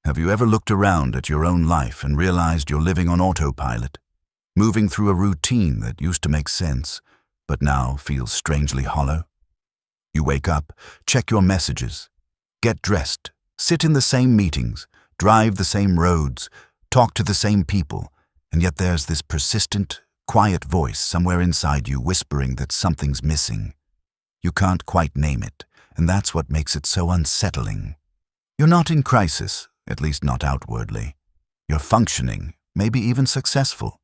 Have you ever looked around at your own life and realized you're living on autopilot, moving through a routine that used to make sense, but now feels strangely hollow? You wake up, check your messages, get dressed, sit in the same meetings, drive the same roads, talk to the same people, and yet there's this persistent, quiet voice somewhere inside you whispering that something's missing. You can't quite name it, and that's what makes it so unsettling. You're not in crisis, at least not outwardly. You're functioning, maybe even successful.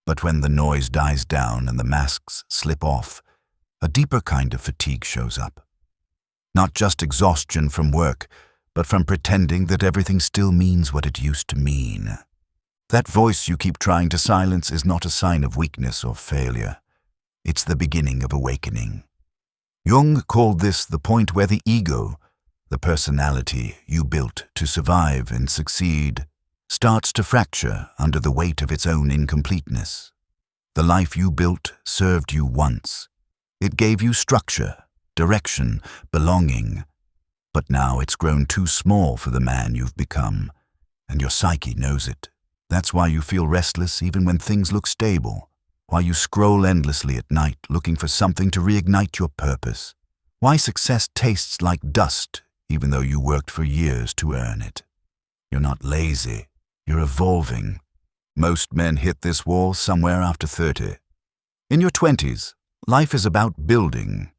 But when the noise dies down and the masks slip off, a deeper kind of fatigue shows up. Not just exhaustion from work, but from pretending that everything still means what it used to mean. That voice you keep trying to silence is not a sign of weakness or failure. It's the beginning of awakening. Jung called this the point where the ego, the personality you built to survive and succeed, starts to fracture under the weight of its own incompleteness. The life you built served you once. It gave you structure, direction, belonging. But now it's grown too small for the man you've become, and your psyche knows it. That's why you feel restless even when things look stable, why you scroll endlessly at night looking for something to reignite your purpose, why success tastes like dust even though you worked for years to earn it. You're not lazy, you're evolving. Most men hit this wall somewhere after 30. In your 20s, life is about building.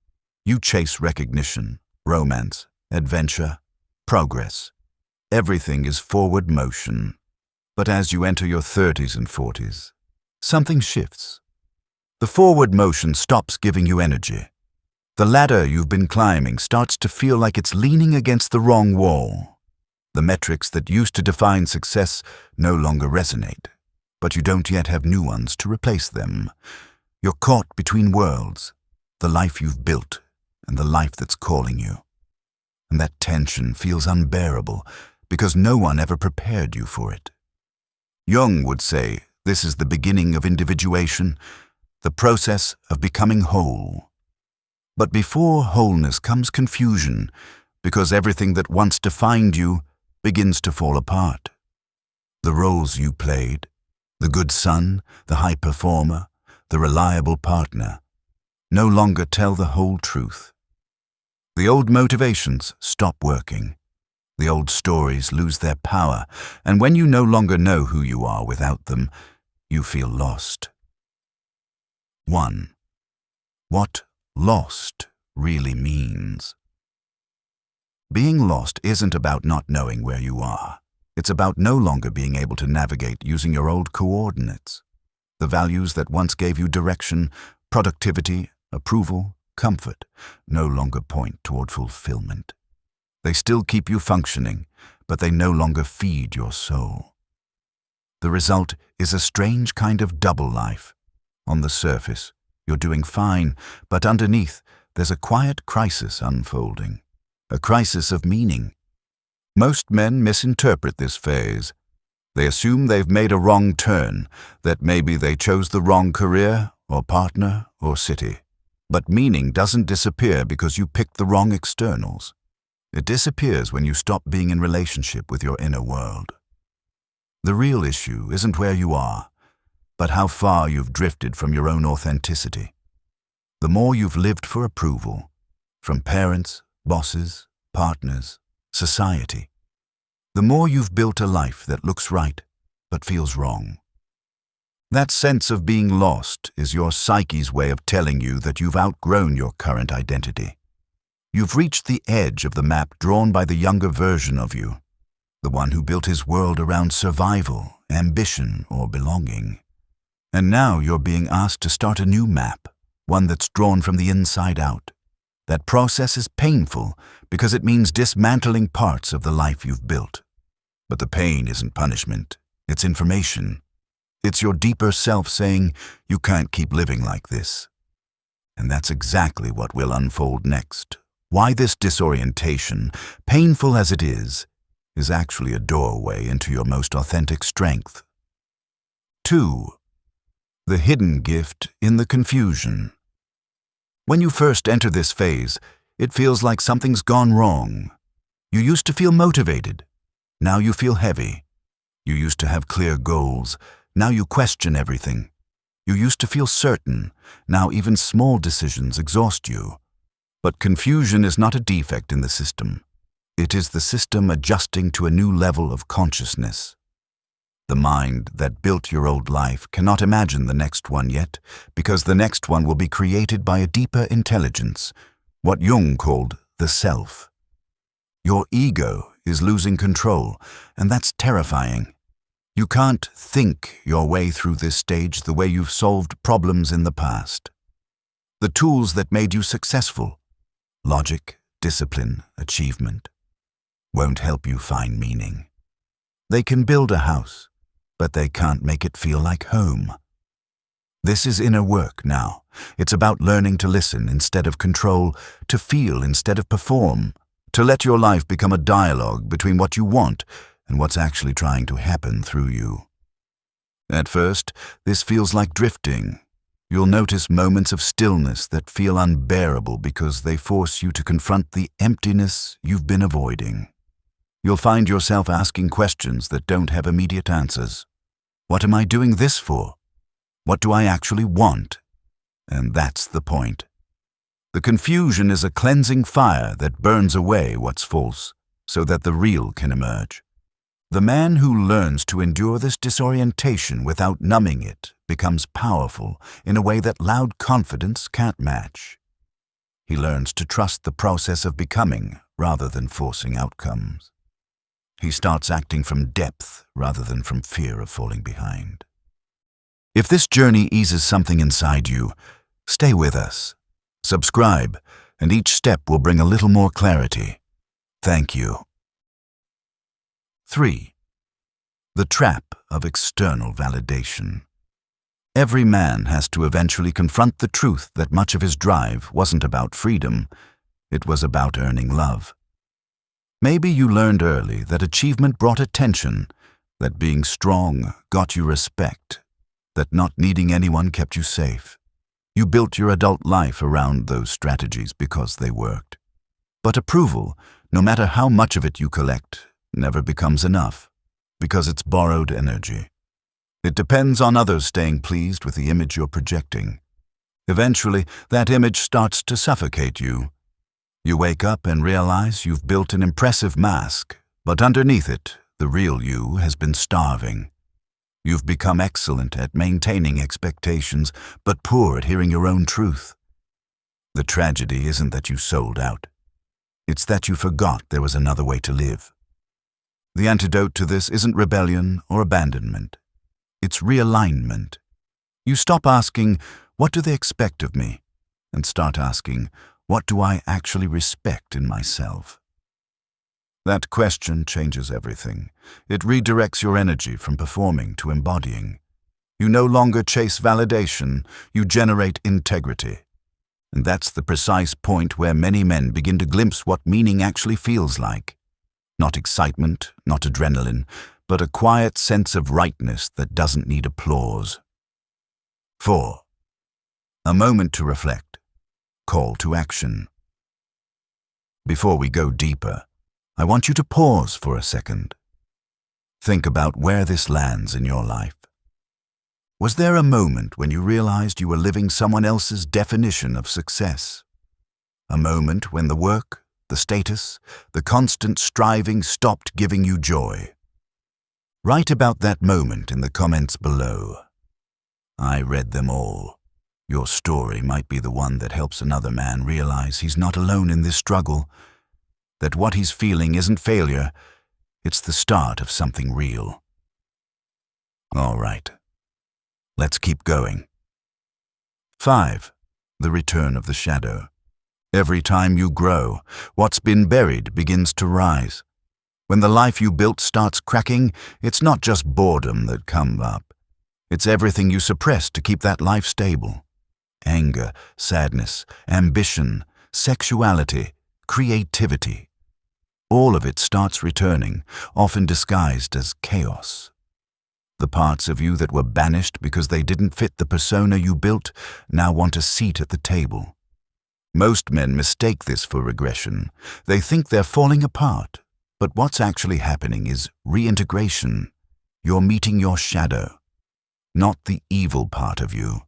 You chase recognition, romance, adventure, progress. Everything is forward motion. But as you enter your 30s and 40s, something shifts. The forward motion stops giving you energy. The ladder you've been climbing starts to feel like it's leaning against the wrong wall. The metrics that used to define success no longer resonate, but you don't yet have new ones to replace them. You're caught between worlds, the life you've built and the life that's calling you. And that tension feels unbearable because no one ever prepared you for it. Jung would say this is the beginning of individuation, the process of becoming whole. But before wholeness comes confusion, because everything that once defined you begins to fall apart. The roles you played, the good son, the high performer, the reliable partner, no longer tell the whole truth. The old motivations stop working. The old stories lose their power, and when you no longer know who you are without them, you feel lost. 1. What lost really means. Being lost isn't about not knowing where you are. It's about no longer being able to navigate using your old coordinates. The values that once gave you direction, productivity, approval, comfort, no longer point toward fulfillment. They still keep you functioning, but they no longer feed your soul. The result is a strange kind of double life. On the surface, you're doing fine, but underneath, there's a quiet crisis unfolding, a crisis of meaning. Most men misinterpret this phase. They assume they've made a wrong turn, that maybe they chose the wrong career, or partner, or city. But meaning doesn't disappear because you picked the wrong externals. It disappears when you stop being in relationship with your inner world. The real issue isn't where you are, but how far you've drifted from your own authenticity. The more you've lived for approval, from parents, bosses, partners, society, the more you've built a life that looks right, but feels wrong. That sense of being lost is your psyche's way of telling you that you've outgrown your current identity. You've reached the edge of the map drawn by the younger version of you, the one who built his world around survival, ambition, or belonging. And now you're being asked to start a new map, one that's drawn from the inside out. That process is painful because it means dismantling parts of the life you've built. But the pain isn't punishment, it's information. It's your deeper self saying, you can't keep living like this. And that's exactly what will unfold next. Why this disorientation, painful as it is actually a doorway into your most authentic strength. 2. The hidden gift in the confusion. When you first enter this phase, it feels like something's gone wrong. You used to feel motivated. Now you feel heavy. You used to have clear goals. Now you question everything. You used to feel certain. Now even small decisions exhaust you. But confusion is not a defect in the system. It is the system adjusting to a new level of consciousness. The mind that built your old life cannot imagine the next one yet, because the next one will be created by a deeper intelligence, what Jung called the self. Your ego is losing control, and that's terrifying. You can't think your way through this stage the way you've solved problems in the past. The tools that made you successful, logic, discipline, achievement, won't help you find meaning. They can build a house, but they can't make it feel like home. This is inner work now. It's about learning to listen instead of control, to feel instead of perform, to let your life become a dialogue between what you want and what's actually trying to happen through you. At first, this feels like drifting. You'll notice moments of stillness that feel unbearable because they force you to confront the emptiness you've been avoiding. You'll find yourself asking questions that don't have immediate answers. What am I doing this for? What do I actually want? And that's the point. The confusion is a cleansing fire that burns away what's false, so that the real can emerge. The man who learns to endure this disorientation without numbing it becomes powerful in a way that loud confidence can't match. He learns to trust the process of becoming rather than forcing outcomes. He starts acting from depth rather than from fear of falling behind. If this journey eases something inside you, stay with us. Subscribe, and each step will bring a little more clarity. Thank you. 3. The trap of external validation. Every man has to eventually confront the truth that much of his drive wasn't about freedom, it was about earning love. Maybe you learned early that achievement brought attention, that being strong got you respect, that not needing anyone kept you safe. You built your adult life around those strategies because they worked. But approval, no matter how much of it you collect, never becomes enough, because it's borrowed energy. It depends on others staying pleased with the image you're projecting. Eventually, that image starts to suffocate you. You wake up and realize you've built an impressive mask, but underneath it, the real you has been starving. You've become excellent at maintaining expectations, but poor at hearing your own truth. The tragedy isn't that you sold out. It's that you forgot there was another way to live. The antidote to this isn't rebellion or abandonment. It's realignment. You stop asking, what do they expect of me? And start asking, what do I actually respect in myself? That question changes everything. It redirects your energy from performing to embodying. You no longer chase validation, you generate integrity. And that's the precise point where many men begin to glimpse what meaning actually feels like. Not excitement, not adrenaline, but a quiet sense of rightness that doesn't need applause. 4. A moment to reflect. Call to action. Before we go deeper, I want you to pause for a second. Think about where this lands in your life. Was there a moment when you realized you were living someone else's definition of success? A moment when the work, the status, the constant striving stopped giving you joy? Write about that moment in the comments below. I read them all. Your story might be the one that helps another man realize he's not alone in this struggle, that what he's feeling isn't failure, it's the start of something real. All right, let's keep going. 5. The return of the shadow. Every time you grow, what's been buried begins to rise. When the life you built starts cracking, it's not just boredom that comes up. It's everything you suppressed to keep that life stable. Anger, sadness, ambition, sexuality, creativity. All of it starts returning, often disguised as chaos. The parts of you that were banished because they didn't fit the persona you built now want a seat at the table. Most men mistake this for regression. They think they're falling apart, But what's actually happening is reintegration. You're meeting your shadow. Not the evil part of you,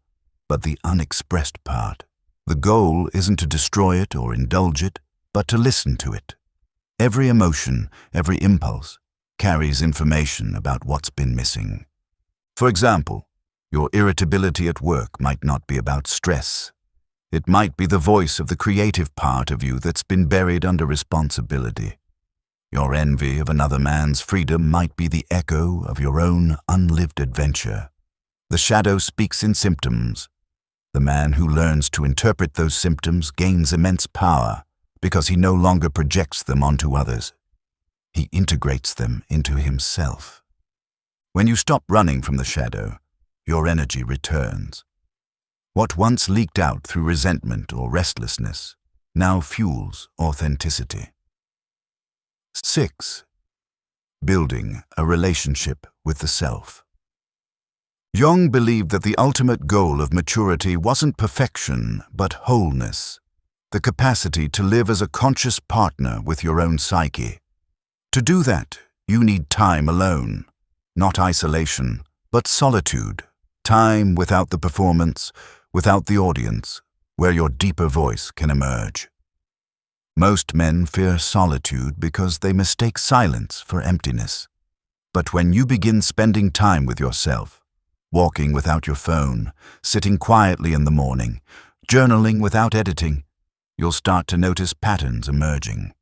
but the unexpressed part. The goal isn't to destroy it or indulge it, but to listen to it. Every emotion, every impulse, carries information about what's been missing. For example, your irritability at work might not be about stress. It might be the voice of the creative part of you that's been buried under responsibility. Your envy of another man's freedom might be the echo of your own unlived adventure. The shadow speaks in symptoms. The man who learns to interpret those symptoms gains immense power because he no longer projects them onto others. He integrates them into himself. When you stop running from the shadow, your energy returns. What once leaked out through resentment or restlessness now fuels authenticity. 6. Building a relationship with the self. Jung believed that the ultimate goal of maturity wasn't perfection, but wholeness, the capacity to live as a conscious partner with your own psyche. To do that, you need time alone, not isolation, but solitude, time without the performance, without the audience, where your deeper voice can emerge. Most men fear solitude because they mistake silence for emptiness. But when you begin spending time with yourself, walking without your phone, sitting quietly in the morning, journaling without editing, you'll start to notice patterns emerging.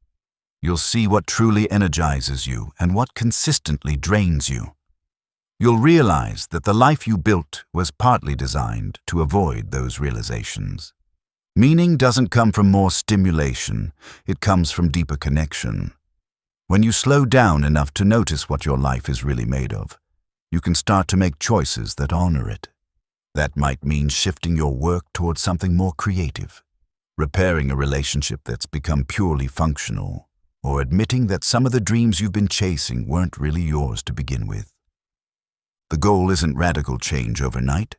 You'll see what truly energizes you and what consistently drains you. You'll realize that the life you built was partly designed to avoid those realizations. Meaning doesn't come from more stimulation, it comes from deeper connection. When you slow down enough to notice what your life is really made of, you can start to make choices that honor it. That might mean shifting your work towards something more creative, repairing a relationship that's become purely functional, or admitting that some of the dreams you've been chasing weren't really yours to begin with. The goal isn't radical change overnight,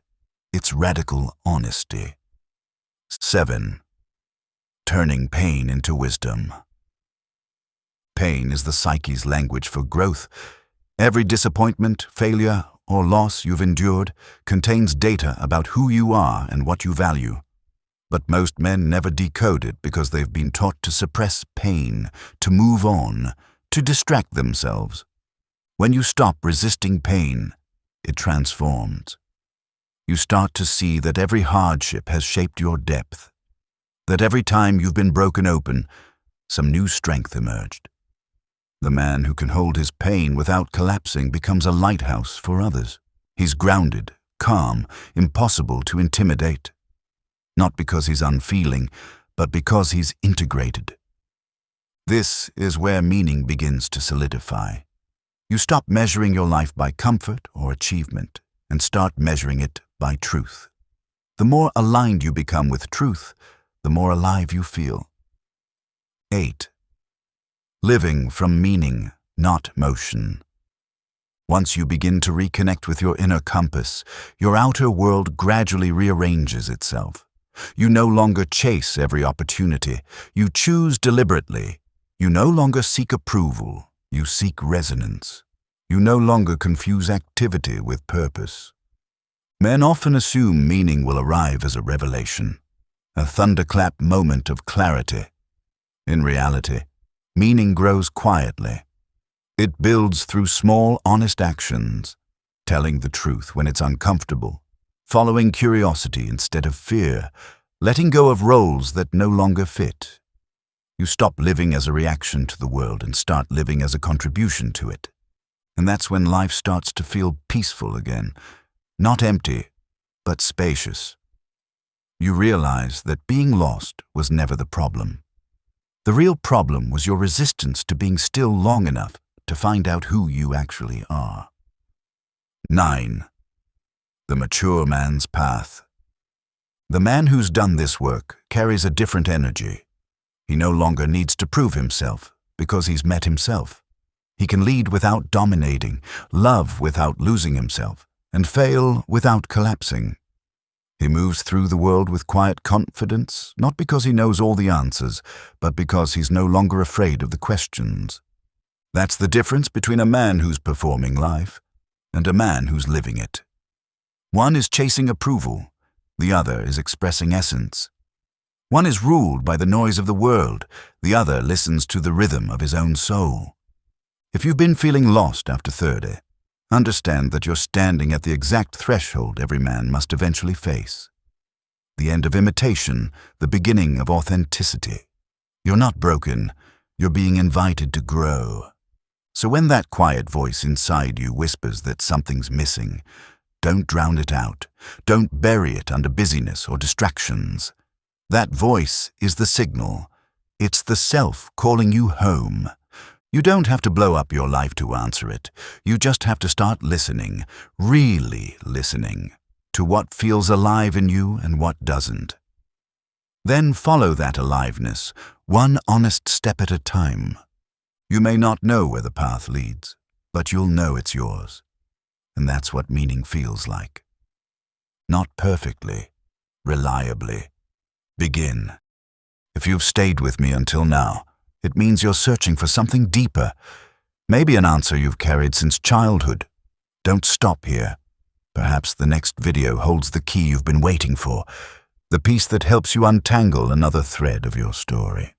it's radical honesty. 7. Turning pain into wisdom. Pain is the psyche's language for growth. Every disappointment, failure, or loss you've endured contains data about who you are and what you value. But most men never decode it because they've been taught to suppress pain, to move on, to distract themselves. When you stop resisting pain, it transforms. You start to see that every hardship has shaped your depth, that every time you've been broken open, some new strength emerged. The man who can hold his pain without collapsing becomes a lighthouse for others. He's grounded, calm, impossible to intimidate. Not because he's unfeeling, but because he's integrated. This is where meaning begins to solidify. You stop measuring your life by comfort or achievement and start measuring it by truth. The more aligned you become with truth, the more alive you feel. 8. Living from meaning, not motion. Once you begin to reconnect with your inner compass, your outer world gradually rearranges itself. You no longer chase every opportunity. You choose deliberately. You no longer seek approval. You seek resonance. You no longer confuse activity with purpose. Men often assume meaning will arrive as a revelation, a thunderclap moment of clarity. In reality, meaning grows quietly. It builds through small, honest actions, telling the truth when it's uncomfortable, following curiosity instead of fear, letting go of roles that no longer fit. You stop living as a reaction to the world and start living as a contribution to it. And that's when life starts to feel peaceful again, not empty, but spacious. You realize that being lost was never the problem. The real problem was your resistance to being still long enough to find out who you actually are. 9. The mature man's path. The man who's done this work carries a different energy. He no longer needs to prove himself because he's met himself. He can lead without dominating, love without losing himself, and fail without collapsing. He moves through the world with quiet confidence, not because he knows all the answers, but because he's no longer afraid of the questions. That's the difference between a man who's performing life and a man who's living it. One is chasing approval, the other is expressing essence. One is ruled by the noise of the world, the other listens to the rhythm of his own soul. If you've been feeling lost after 30, understand that you're standing at the exact threshold every man must eventually face. The end of imitation, the beginning of authenticity. You're not broken, you're being invited to grow. So when that quiet voice inside you whispers that something's missing, don't drown it out. Don't bury it under busyness or distractions. That voice is the signal. It's the self calling you home. You don't have to blow up your life to answer it. You just have to start listening, really listening, to what feels alive in you and what doesn't. Then follow that aliveness, one honest step at a time. You may not know where the path leads, but you'll know it's yours. And that's what meaning feels like. Not perfectly, reliably. Begin. If you've stayed with me until now, it means you're searching for something deeper, maybe an answer you've carried since childhood. Don't stop here. Perhaps the next video holds the key you've been waiting for, the piece that helps you untangle another thread of your story.